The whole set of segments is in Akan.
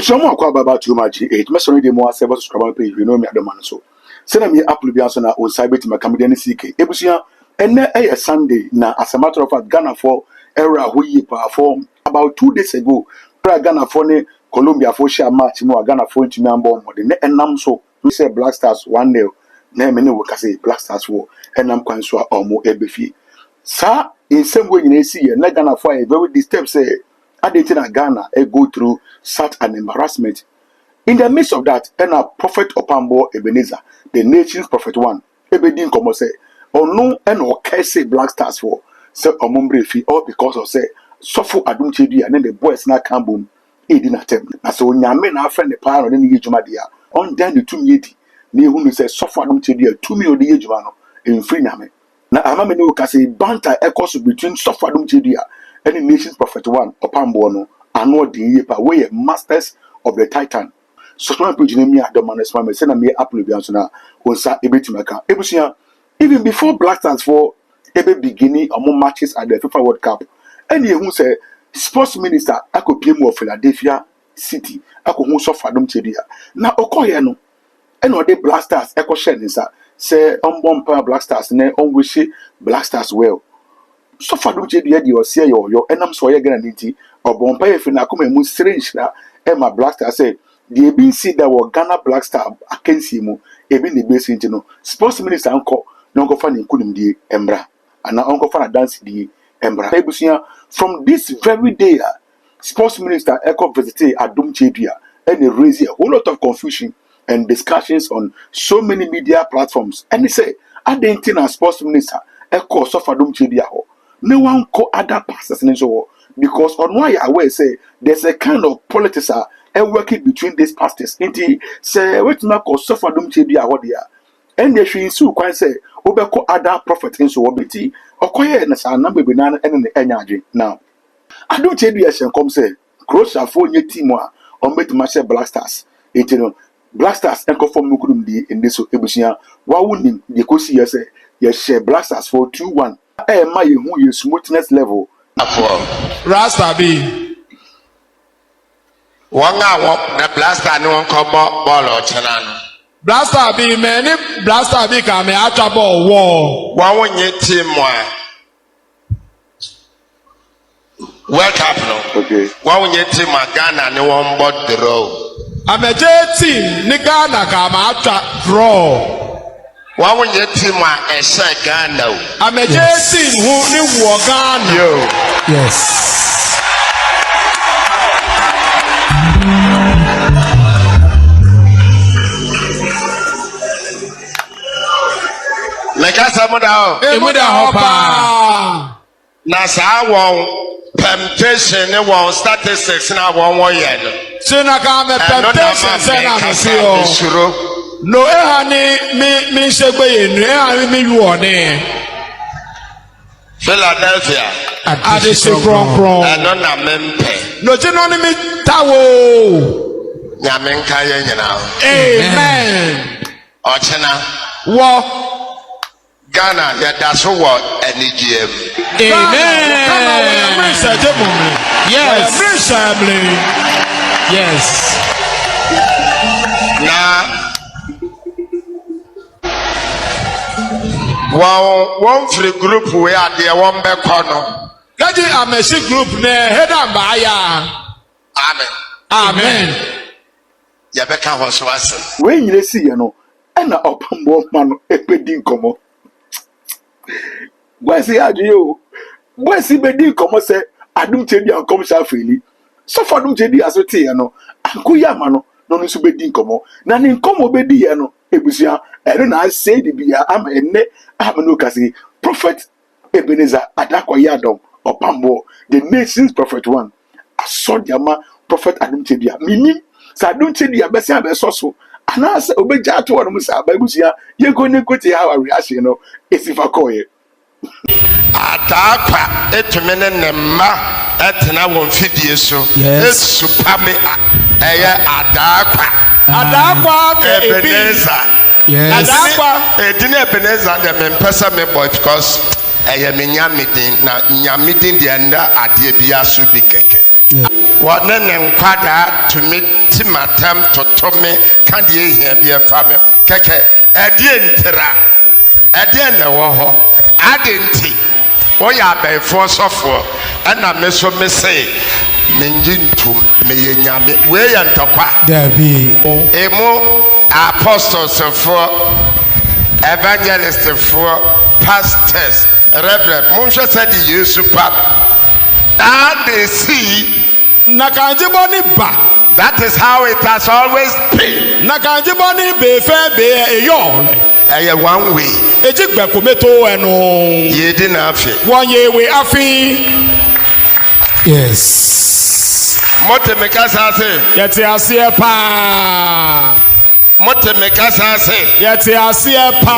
Abushamo akwa baba too much. It must already more subscriber page. You know me Adom so. Send me Apple Bianso na on cyber to my comedian CK. Ebusia and a Sunday na as a matter of fact Ghana for era we perform about 2 days ago. Ghana for ne Colombia for share match more Ghana for to me and born more the and nam so we say Black Stars 1-0. Na many we can say Black Stars war and nam kwan so omo ebefi. Sa in same way you see na Ghana for a very disturbed say Adentina Ghana go through such an embarrassment. In the midst of that, and our prophet Opambour Ebenezer, the nation's prophet one, Ebedin Komo say, or no, and or say Black Stars for, say Omumbre fee, all because of say, Sofo Adom Chedi, and then the boys na Kambum, he didn't attempt. And so Yamen, our friend, the power of any Jumadia, on then the 2 yeti, near whom he says, Sofo Adom Chedi, 2 million the Jumano, in free Name. Now, Amameno can say, banter echoes between Sofo Adom Chedi and the nation's prophet one, Opambour, and what the yepa, way masters of the Titan. So one page name me Adom and Smame send me Apple Bianso na onsa ebetimaka. Ebusia even before Black Stars for ebe beginning among matches at the FIFA World Cup. And who say sports minister ako PM of Philadelphia City ako hu so Adom Chedi na okoye no and o de Black Stars eko share nsa say ombompa Black Stars na on wish Black Stars well. So Adom Chedi dey o say yo enam so ye gana nti obompa ye fi na akoma mu strange na e ma Black Stars say the ABC that were Ghana Black Star akensi mu ebi ne base nti no sports minister anko no go fa ne nkunim die embra ana onko fa na dance die embra ebusia from this very day sports minister eko visit Adom Chedi and raise a whole lot of confusion and discussions on so many media platforms and they say Adentina sports minister eko so Adom Chedi ho no one call other pastors in so because on why I will say there's a kind of politics and working between these pastors. Inti say what ma ko suffer Adom Chedi a hodia. And they should so quite say obeko other prophets in so obeti. Okoye na sa number be na and enyaje. Now Adom Chedi as come say cross afo nye team a on bet match Black Stars. Inti no Black Stars enko form nukudum di in this ebusia wa wunim de ko see say ye share Black Stars for 2-1. Ma ye hu ye smoothness level. Rasta B. Wanga walk the blaster no one come ball or channel. Blaster be many blaster be come out ball war. One ye team one. World Cup no. Okay. One ye team Ghana no one bought the row. I'm a J team ni Ghana come out draw. One ye team a say Ghana. I'm a J team who ni war Ghana. Yo. Yes. Like I said, Emuda Hopa. Nasa won temptation, ne won statistics na won 1 year. Sinaka me temptation sena me sio. No ehani mi segbe yenu ehani mi yuone. Philadelphia. Adese kron. Eno na mempe. No jeno ni mi tawo. Nyame nka ye nyina. Amen. Ochena. Wo Ghana, that's what NGM. Amen. Yes. Yes. Now, one free group we are there, one back corner. Kaji amesi group ne head baya. Amen. Amen. Yabeka was was. When you see, you know, and a Opambour man epedin komo. Where's the idea? Where's the bedin komo say Adom Chedi and come shafeli. So for Adom Chedi as we say, you know, Ankuya mano no no bedin komo. Na ni komo bedi you know. Ebusia, I don't know say the bia am ene am no kasi prophet Ebenezer adakwa Adom Opambour the nation's prophet one. I saw the prophet Adom Chedi. Mini sa Adom Chedi abesi abesoso. Anase obeja to one musa babusia ye go ne kwete how reaction no esifa koye adakwa etumene nemma etena won fidie so esupame eye adakwa Ebenezer yes adakwa edine Ebenezer de mempesa me boy because eye me nyamedin na nyamedin de anda ade bia so bi keke what ne nkwada to me timatam totome kan de ehia bi efame keke edie ntira edie na wo ho adenti oya abaifo sofo ana meso mese menjintum meyenyame we ye ntokwa there be emo apostles for evangelists for pastors reverend monsha said yesu pap and they see nakanjiboni ba. That is how it has always been. Nakanjiboni be fe be eyo. One way. Ejigbe kometo enu. Ye di na afi. One ye we afi. Yes. Mote mekasa se. Yete asie pa. Mote mekasa se. Yete asie pa.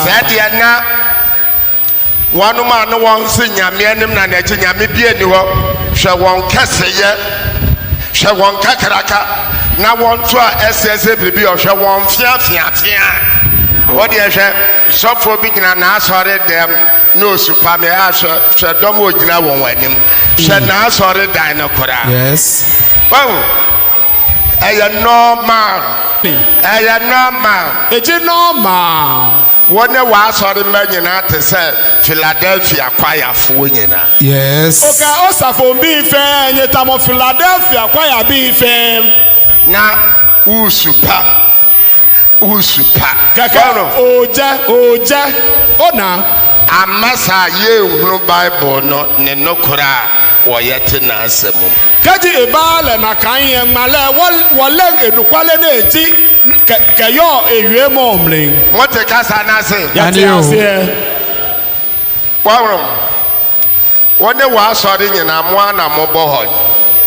Said ya na. One man no one se nyame anim na na eche nyame bia ni ho. Hwe won kase ye. Hwe won kakraka. Na won to a ss bibi o hwe won fia. What do you say? So for big na sorry them no super me hwe dom ogina won wanim. Hwe na sorry dan no kora. Yes. Wow. Eye normal. Eji normal. One was sorry man to say Philadelphia choir for nyina. Yes. Okay, osafo bi fe nyetamo Philadelphia choir bi fe na usupa. Kaka oja ona amasa ye hunu Bible no ne nokora wo yete na asemu. Kaji ebale na kan ye male wole enukwale na eji kayo ewie momle. Mote kasa na se. Yati ase. Wawro. Wone wa sori nyina mo ana mo bohod.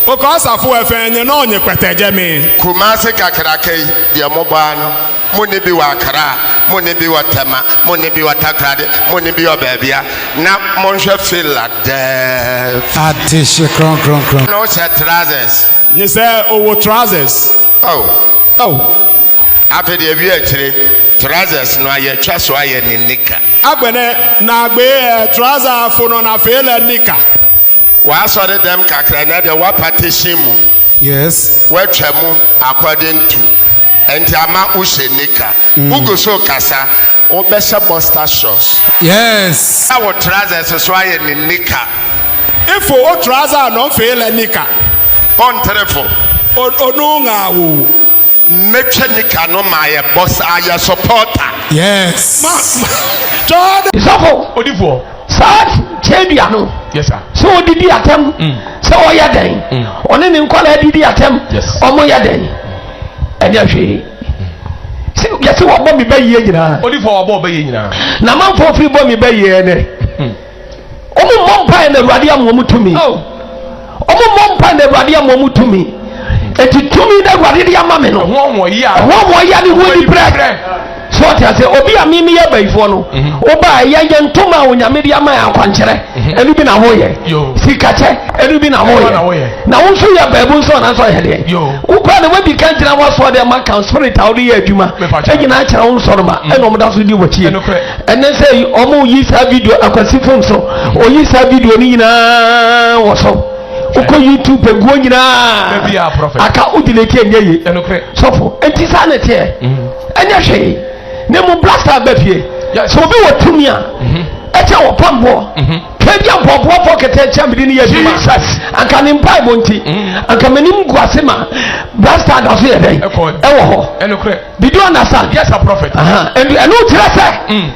O ka asafo efenye na onye kweteje mi. Kumase kakrakai de mo ba no. Mo ne bi wa kra, mo ne bi wa tema, mo ne bi wa takrade, mo ne bi wa babia. Na mo hwe Philadelphia. Atishe kron. No set trousers. You say owo trousers. Oh. After the view actually trousers no aye twa so aye ni nika. Agbene na agbe trouser fono na fele nika. Wa sori dem kakra na de wa partition mu. Yes. Wa twa mu according to enti ama ushe nika. Ugo so kasa o bese buster shorts. Yes. Our trousers so aye ni nika. If o trouser no fele nika. On telephone. Onunga wo. Mechanica no my boss I supporter. Yes. Isofo Odifo. Sat chebia no. Yes sir. So didi atem. So oya den. Oni ni nkola didi atem. Omo ya den. Eni ahwe. Si yesi wo bo mi bayiye nyina. Odifo wo bo bayiye nyina. Na manfo free bo mi bayiye ne. Omo mompa na Awurade amomu tumi. Omo mompa na Awurade amomu tumi. Eti tumi na Awurade de amame no. Wo ya ni wo di break. So what I say obi amimi ya baifo no. Oba ya ntoma onyame de ama ya kwanchere. Enu bi na hoye. Sikache enu bi na hoye. Na wo so ya baabu so na so ya de. Wo kwa na we bi kan jira wo so de ma kan spirit awde ya adwuma. Egi na akira wo so no ma. Eno mo da so di wachi. Enen say omo yi sa video akwasi phone so. Oyi sa video ni nyina wo so. Uko YouTube ego nyina aka udileke enye sofo enti sa na tie enye hwe ne mu blaster bafie so obi wotumi a eche Opambour kebia bobo pocket eche mbi ni yaduma aka ni mpai monti aka menim guasema blaster da so ye den ewo ho did you understand? Yes a prophet. And no tire say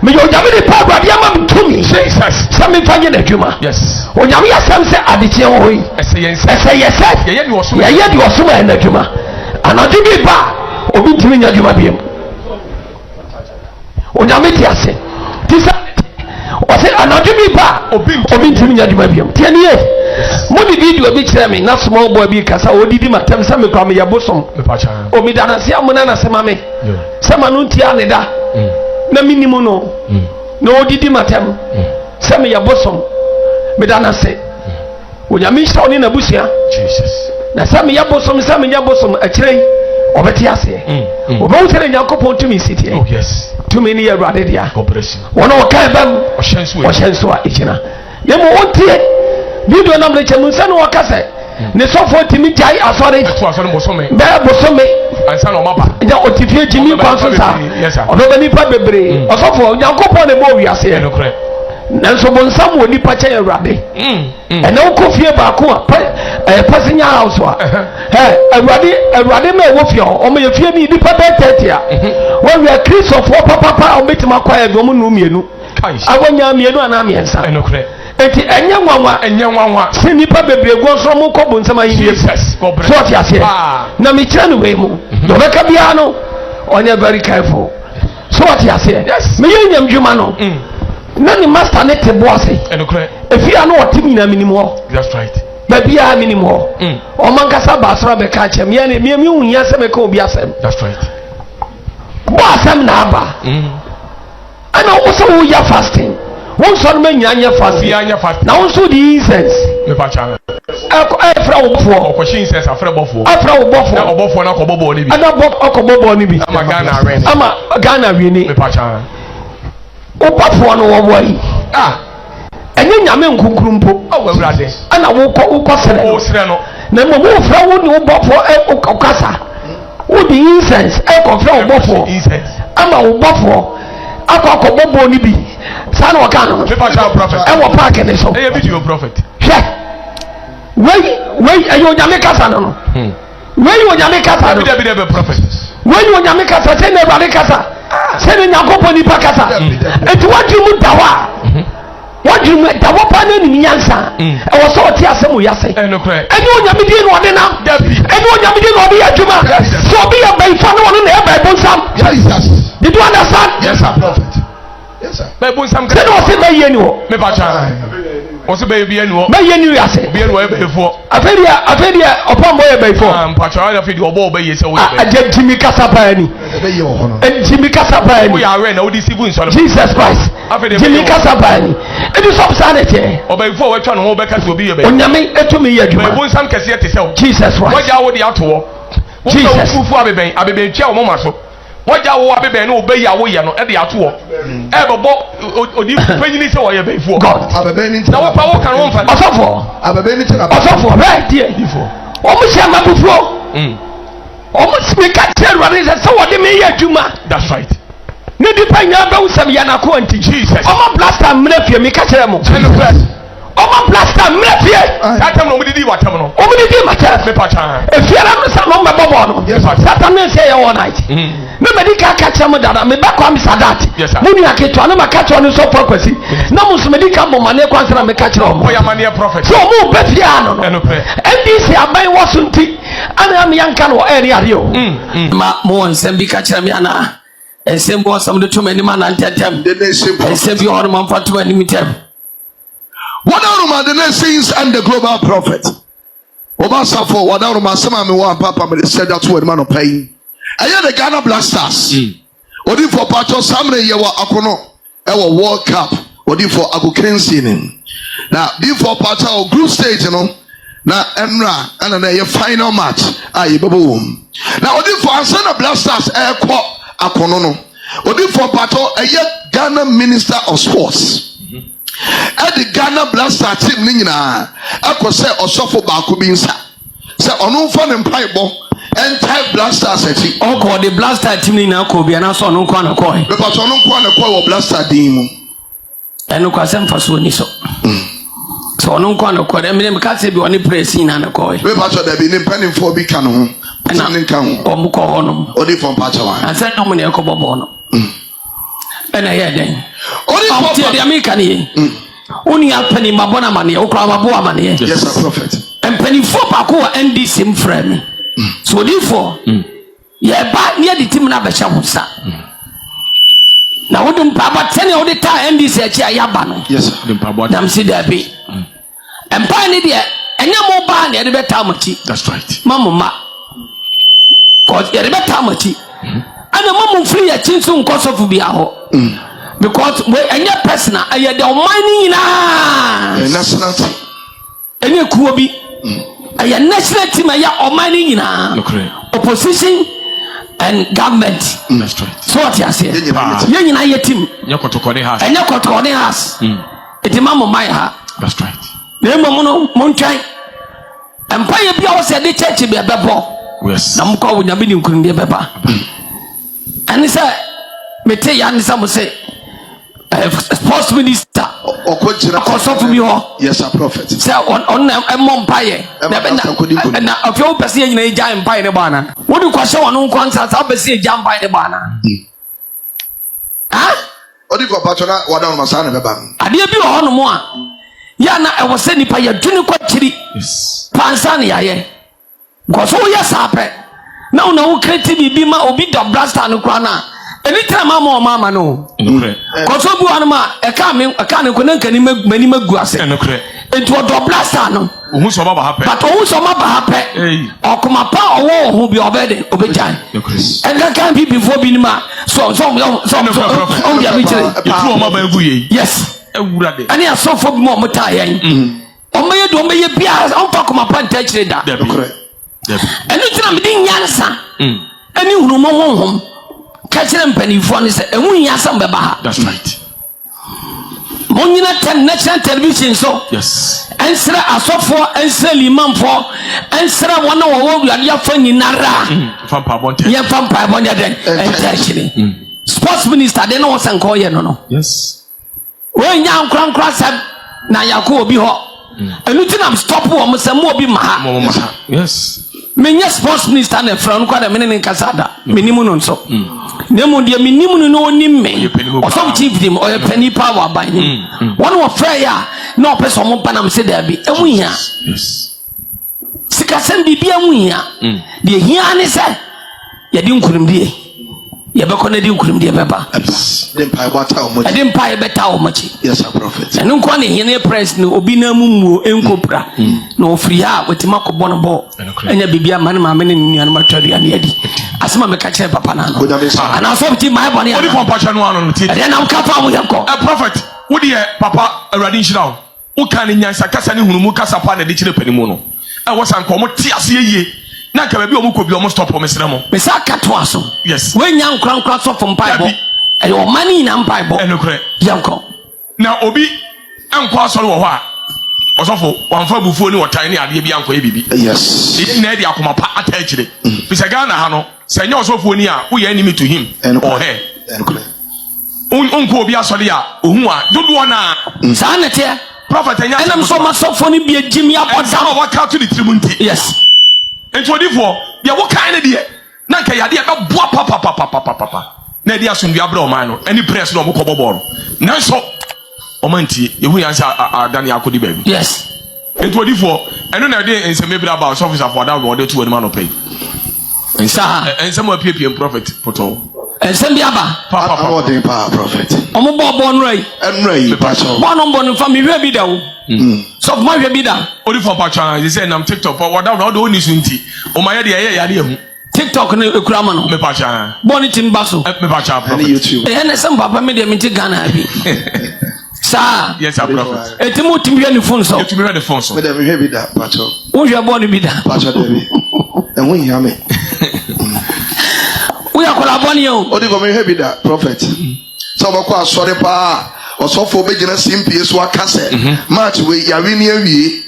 me yo nyame de pa Awurade ama mtumi Jesus sami fanye na adwuma. Yes. Onyame yasam se adechie ho yi. Ese yese. Ye di osuma na adwuma. Anadu bi ba obi ntimi nya adwuma biem. Onyame ti ase. Tisa o se anadu bi ba obi ntimi nya adwuma biem. Tie ni e. Mo di video bi kire me na small boy bi kasa odidi matem se me kwa me yabosom. Obi dana se amuna na se mame. Se manu ti ane da. Na minimum no no didi matem same ya bosom me dana se onyame sha oni na busia Jesus na same ya bosom akirei obeti ase obo tere Yakobon tumi sitie. Oh yes tumi ni Awurade dia operation wono okai bam ohyenso a ikina yemo wontie video na mle chemu nsa no wakase ne sɔfo timi gyae asɔre bɛɛ bosome ɛgya ɔtifie gyimi kwan so saa ɔdɔbɛ nipa bebree ɔsɔfo onyankopɔn ne bɔ wiase nanso bonsam wɔ nipa kyɛn awurade ɛnɛ wokɔ fie baako a passenger house a awurade ma ɛwɔ fie hɔ ɔmo yɛ fie ni nipa bɛɛ 30 a wɔwia kristofoɔ papapa a ɔbɛtumi akɔ ayɛ dɔm no mmienu awɔnya mmienu anaa mmiɛnsa eti ɛnyɛ nwanwa sɛ nipa bebree gu ɔsoro mo kɔ bonsam ayi wie so ɔte aseɛ na mekyerɛ no wei mu dɔbɛka biara no ɔnyɛ very careful so ɔte aseɛ meyɛ nyam dwuma no na ne master ne te boase efia no ɔte nyina minim hɔ babia minim hɔ ɔman kasa baasora bɛka kyɛm yɛ ne mi hu nya sɛ mɛka obi asɛm bɔ asɛm na aba ana wo sɛ wo ya fasting won so no manyanya fasting na won so di incense me pa cha fra wo bofo okɔhye incense afra bofo na obofo na kɔbɔbɔ ni bi ana akɔbɔbɔ ni bi ama Ghana wi ni me pa cha obofo no wo yi ɛnyɛ nyame nkunkuru mpo awurade ana wo sere no na mo fra wo ni wo bofo ɔkasa wo di incense ɛkɔfra wo bofo ama wo bofo akɔbɔbɔ ni bi sana waka no ɛwɔ park ne so ɛyɛ video prophet hwɛ wei ɛyɛ onyame kasa no wei onyame kasa no bi prophet wei onyame kasa sɛ ne Awurade kasa sɛ ne Nyankopɔn nipa kasa enti wadwi mu dawa wadwi mu dawa pa na nim nyansa ɛwɔ sɛ ɔte asɛm yase ɛne onyame die no ɔde nam ɛne onyame die no ɔde yɛ adwuma sɛ obi yɛ bɛyifa no ɔno na yɛ bɛyibonsam did you understand? Yes sir prophet. Yes sir. Bible sam ka. Say no say be yeni wo. Me ba cha. O se be yeni wo. Be yeni wi ase. Be yeni wo e be fo. Afedia Opambour e be fo. Pa cha ya fe di obo be ye se wo be. Aje Jimmy Kasapa ni. Be ye wo no. Jimmy Kasapa ni. Wo ya we na wo di sibu insole. Jesus Christ. Jimmy Kasapa ni. E di so psa na che. O be fo wo twa no wo be ka se obi ye be. Onyame etumi ye adwuma. Bible sam kase te se wo. Jesus Christ. Wo ja wo di ato wo. Jesus. Fufu abeben twa wo mama so. Wọ́jà wo abẹ́bẹ́ ní obẹ́ yàwó yẹ no ẹ̀dẹ̀ àtú wọ ẹ̀ bọ̀ bọ́ òdi pẹ́yìnì sẹ́ wọ́n yẹ bẹ́ẹ̀ fún ọ. God abẹ́bẹ́ ní ti na wọ́n pa wọ́n kan wọ́n fa. ọ̀sọ́fọ̀ abẹ́bẹ́ ní ti na. ọ̀sọ́fọ̀ bẹ́ẹ̀ díẹ̀ wọ́n mu sẹ́ mabufuo wọ́n mu simi ká tiẹ̀ lọ́dẹ sẹ́ sẹ́ wọ́n di mi yẹ adwuma. That's right. ní dípẹ́ yẹn abẹ́wò sẹ́mi yẹn na kó ntì. Jesus. ọmọ blaster mìíràn fìyẹ mi ká kyerẹ́ mu. ọmọ blaster mìíràn fìyẹ. sátẹ̀mù náà ọmọ didi wà tẹ̀mù náà. ọmọ didi mà tẹ̀. mi pa can. efiara mi sá ọmọ bẹ bọ̀ no. sátẹ̀mù náà sẹ́ yẹ wọ́n náà. ne ma di ka kyerɛ mo dada me ba kwa mi sadat mo ni aketewa ne ma ka kyerɛ no so for kwasi na mo so me di ka mo mane kwa nsra me ka kyerɛ mo o ya mane prophet so mo be fia no no NDC aban wo so nti ana me yanka no e ne ade o ma mo nsɛm bi ka kyerɛ me ana nsɛm bo nsɛm de to mani ma na ntetem nsɛm bi ho ma mfa to mani mitem Wadaruma the nations and the global prophet Obasafo wadaruma sema me wa papa me said that word man of pain ɛyɛ the Ghana Blasters odi for patcho samre ye wa akono ɛwɔ World Cup odi for agokensi ni na di for patcho group stage no na enra ana na ye final match ayi bebo wom na odi for Ansana Blasters ɛkɔ akono no odi for patcho ɛyɛ Ghana Minister of Sports the Ghana Blaster team ni nyina akose osofo baako bi nsa se ono mfa ne mpaibɔ anti Blasters ati oko the Blaster team ni na ko bia na so ono kwa na ko be pa so ono kwa na ko wɔ Blaster din mu eno kwa sem fa so ni so so ono kwa na ko dem me ka se bi oni press na na ko be pa so da bi ni panimfo bi ka no ho na ne ka ho o mu ko hono odi fon pa cha wa anse no mu ne ko bobo no ena ye den odi fon pa dia me ka ni uni apani mabona mane okra mabo amane yes sir prophet empani fo pa ko NDC mframe so therefore ye ba ne di tim na be hye hosa na wodum pa ba tene wodi ta NDC achi ayaba no yes sir wodum pa ba dam si da bi empa ne de enya mo ba ne de beta machi that's right mamma cause ye de beta machi ana mamu free ya chinsu nkosofu bia ho because we enya personal aye the money na national team enya kuo bi aye national team aye omani nyina opposition and government that's right so what you say ye nyina ye team nya kotokone house enya kotokone house eti mamu mai ha that's right na mo no mo ntwan empire bi a wo se de church bi bebo Yes. na mko wo nyame ni nkurumde beba ani se mete ya ni se mo se sports minister okochira akosofu bi ho yes a prophet se on empire na afio pese ye nyina eja empire ne bana wodi kwahye wono nkonta sa pese eja empire ne bana ha odi ko patona wada no sa na beba ade bi ho no mo a ya na e wo se nipa ya dwuni kwachiri Yes. pansa ne yaye goso ya sape na una wo kreti bibi ma obi do blaster no kra na eni tra mama no goso bu anuma e ka ne ko na nkani mani magu ase enti do blaster no Ohun so ba happen. but ohun so ma ba happen okoma pa owo ohun bi obede obejan enga kan bi before bi ni ma so on dia bi kire You throw ma ba egu ye. yes Ewura de. ani asofo bi mo mota yen omaye do omaye bia on pa koma pa nta kire da enu tira me din nyansa ani hunu mo honhom ka kire mpanifo ne se enu nyansa mbeba ha. That's right. Monyina national television so Yes. ensra asofo ensra limamfo ensra wona wo wiade afa nyinara From Pabonte. ye fam pa bonde den enta kire sports minister de no wo sanko ye no Yes. we nya nkran sab na yakọ obi ho enu ti nam stop wo mo se mo obi ma ha. Yes. Menya sports minister na fran kwa da menene kasada menimu no nso nemu de menimu no onim me oso chief dim o ye penny power ban ni one of prayer na opeso mo panam se da bi emuhia Yes. sika sem bibia emuhia de hia ne se ye di nkurimdie ye be kona di nkurimdie beba dem pai bata o mo ade mpa ye beta o machi yes a prophet enu kwa ne hia ne press no obi na mumu enkopra na ofiri ha wetima ko bono bo enya bibia man ma me ne nuanu matwari ane adi asema me ka kire papa na no ana so bi mai bone Odi from Pacha no ano ti. ade na mka fa mo yanko A prophet. Wodi ye papa awrade nhira. Wo kan ne nyansa kasa ne hunu mu kasa pa na de kire panimu no. E wo san ko mo ti ase yie. Na ka ba bi o mo ko bi o mo stop o mesre mo. me sa ka to aso Yes. we nya nkran so from pai bo e o mani na mpai bo Enokre. yanko Na obi enko asori wo ho a. Osofo wanfa bufuo ni wotan ne ade bi anko e bibi. yes Ide na ade akoma pa ata kire. Bisa Ghana ha no. Se nya osofo ni a wo ye enemy to him. Or her. enokre Unko obi asori a ohun a dodo na sa na te prophet enya enam so masofo ni bi agimi Oda aboda wa ka to the trimunti. yes Entodifo dia wo kan ne de na nka yade e boa papa na dia asundua abra o man no any press no mo ko bobo no nanso o mantie yehu yansa adane akodi baby yes entodifo eno na de enseme bra ba so officer for that no de to wani man pay sa enseme apie prophet poto ensem bi aba papa o dem pa prophet omo bo no rai enra yi pacho bono bono fa mi hwe bi da wo so ma hwe bi da odifo pacha they say nam TikTok for wada no do ni sunti o ma ye de ye yade ehu TikTok ne ekura ma no me pacha boni timba so me pacha and prophet YouTube e na sem papa me de mi ti Ghana bi sa yes a prophet etimu timhwe ni phone so you to me read the phone so me dem hear bi da pacho wo hwe boni bi da pacho dem enwo hia me wo ya kola boni o odi go me hear bi da prophet so bako asori pa osofo obegina simpie so akase match we yawe ni awie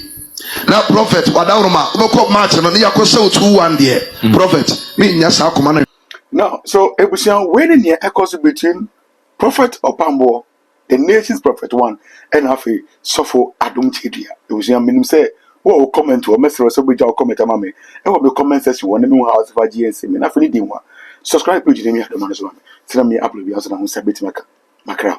na prophet wadawroma bako match no ne yakose 2-1 there prophet me nya sa akoma na Now, so Ebusian winning here echoes between Prophet Opambour, the nation's prophet one, and Hafi Sofo Adom Chidia. Ebusian minim say, "What comment or message or somebody comment amame?" And what the comment says you want to know how to buy GNC. Me na fini diwa. Subscribe page ni mi Adom anasoma. Tell me upload bi asa na ho sabeti maka. Makra.